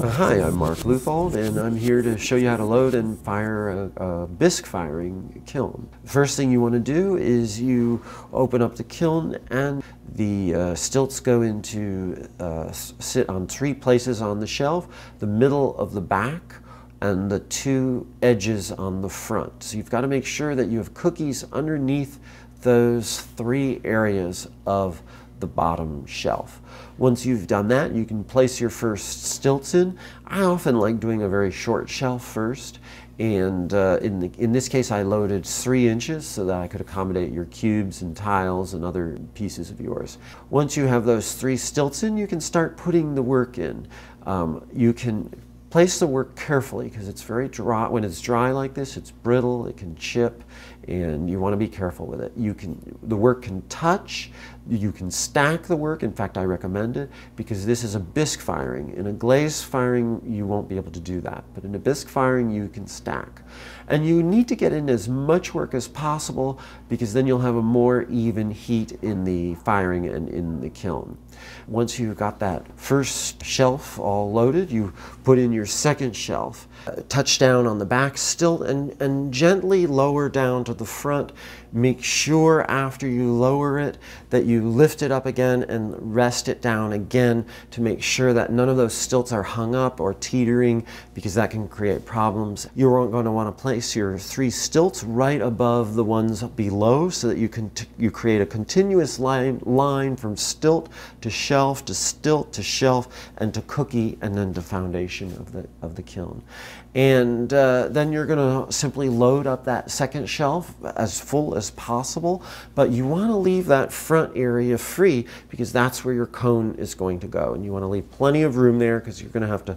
Hi, I'm Marc Leuthold, and I'm here to show you how to load and fire a bisque firing kiln. The first thing you want to do is you open up the kiln, and the stilts go into sit on 3 places on the shelf: the middle of the back and the 2 edges on the front. So you've got to make sure that you have cookies underneath those 3 areas of the bottom shelf. Once you've done that, you can place your first stilts in. I often like doing a very short shelf first, and in this case I loaded 3 inches so that I could accommodate your cubes and tiles and other pieces of yours. Once you have those 3 stilts in, you can start putting the work in. You can place the work carefully because it's very dry. When it's dry like this, it's brittle, it can chip, and you want to be careful with it. The work can touch, you can stack the work. In fact, I recommend it because this is a bisque firing. In a glaze firing, you won't be able to do that, but in a bisque firing, you can stack. And you need to get in as much work as possible because then you'll have a more even heat in the firing and in the kiln. Once you've got that first shelf all loaded, you put in your second shelf. Touch down on the back stilt and gently lower down to the front. Make sure after you lower it that you lift it up again and rest it down again to make sure that none of those stilts are hung up or teetering, because that can create problems. You're going to want to place your 3 stilts right above the ones below so that you create a continuous line from stilt to shelf to stilt to shelf and to cookie and then to foundation of the kiln. And then you're going to simply load up that second shelf as full as possible, but you want to leave that front area free because that's where your cone is going to go, and you want to leave plenty of room there because you're going to have to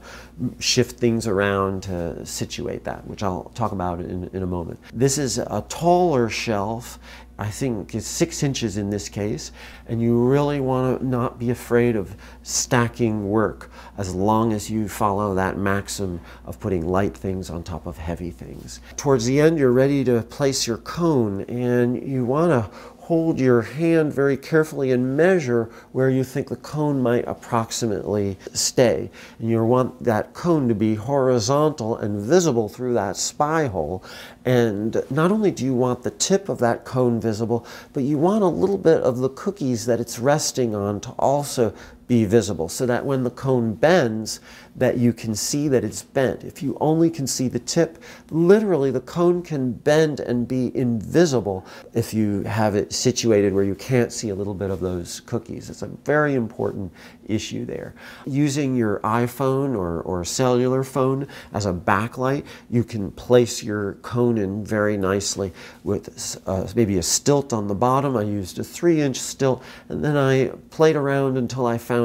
shift things around to situate that, which I'll talk about in a moment. This is a taller shelf. I think it's 6 inches in this case, and you really want to not be afraid of stacking work as long as you follow that maxim of putting light things on top of heavy things. Towards the end, you're ready to place your cone, and you want to hold your hand very carefully and measure where you think the cone might approximately stay. And you want that cone to be horizontal and visible through that spy hole. And not only do you want the tip of that cone visible, but you want a little bit of the cookies that it's resting on to also be visible, so that when the cone bends, that you can see that it's bent. If you only can see the tip, literally the cone can bend and be invisible if you have it situated where you can't see a little bit of those cookies. It's a very important issue there. Using your iPhone or cellular phone as a backlight, you can place your cone in very nicely with maybe a stilt on the bottom. I used a 3-inch stilt, and then I played around until I found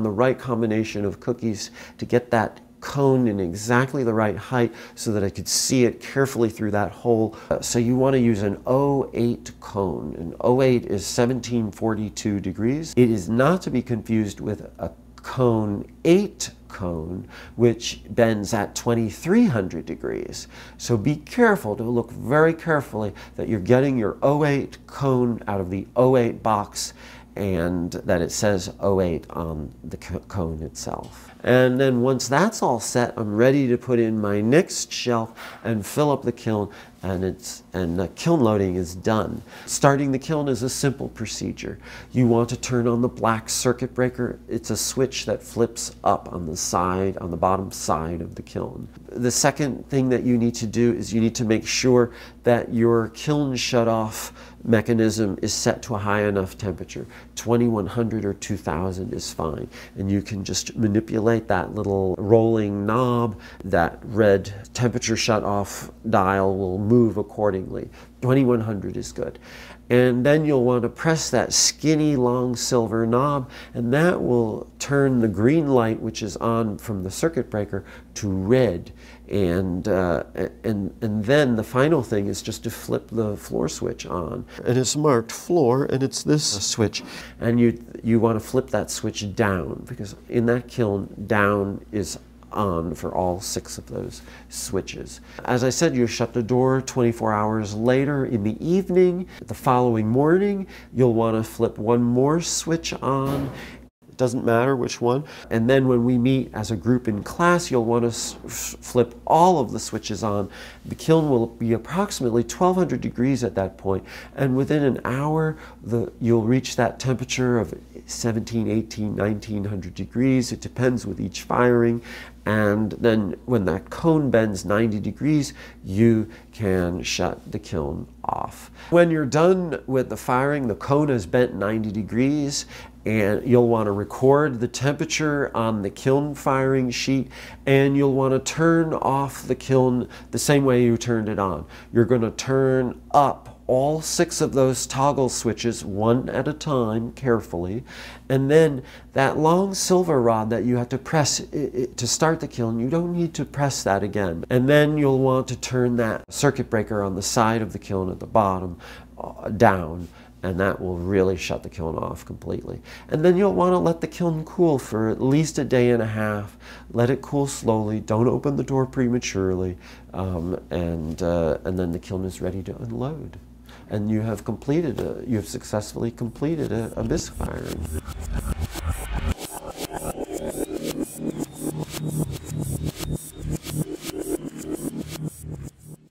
the right combination of cookies to get that cone in exactly the right height so that I could see it carefully through that hole. So you want to use an 08 cone. An 08 is 1742 degrees. It is not to be confused with a cone 8 cone, which bends at 2300 degrees. So be careful to look very carefully that you're getting your 08 cone out of the 08 box and that it says 08 on the cone itself. And then once that's all set, I'm ready to put in my next shelf and fill up the kiln, and the kiln loading is done. Starting the kiln is a simple procedure. You want to turn on the black circuit breaker. It's a switch that flips up on the side, on the bottom side of the kiln. The second thing that you need to do is you need to make sure that your kiln shutoff mechanism is set to a high enough temperature. 2100 or 2000 is fine, and you can just manipulate that little rolling knob. That red temperature shutoff dial will move accordingly. 2100 is good. And then you'll want to press that skinny long silver knob, and that will turn the green light, which is on from the circuit breaker, to red. And then the final thing is just to flip the floor switch on. And it's marked floor, and it's this switch. And you want to flip that switch down, because in that kiln, down is on for all 6 of those switches. As I said, you shut the door 24 hours later in the evening. The following morning, you'll want to flip one more switch on doesn't matter which one. And then when we meet as a group in class, you'll want to flip all of the switches on. The kiln will be approximately 1200 degrees at that point, and within an hour you'll reach that temperature of 17, 18, 1900 degrees. It depends with each firing. And then when that cone bends 90 degrees, you can shut the kiln off. When you're done with the firing, the cone is bent 90 degrees, and you'll want to record the temperature on the kiln firing sheet, and you'll want to turn off the kiln the same way you turned it on. You're going to turn up all 6 of those toggle switches one at a time carefully, and then that long silver rod that you have to press to start the kiln, you don't need to press that again. And then you'll want to turn that circuit breaker on the side of the kiln at the bottom down, and that will really shut the kiln off completely. And then you'll want to let the kiln cool for at least a day and a half. Let it cool slowly. Don't open the door prematurely, and then the kiln is ready to unload. And you have successfully completed a bisque firing.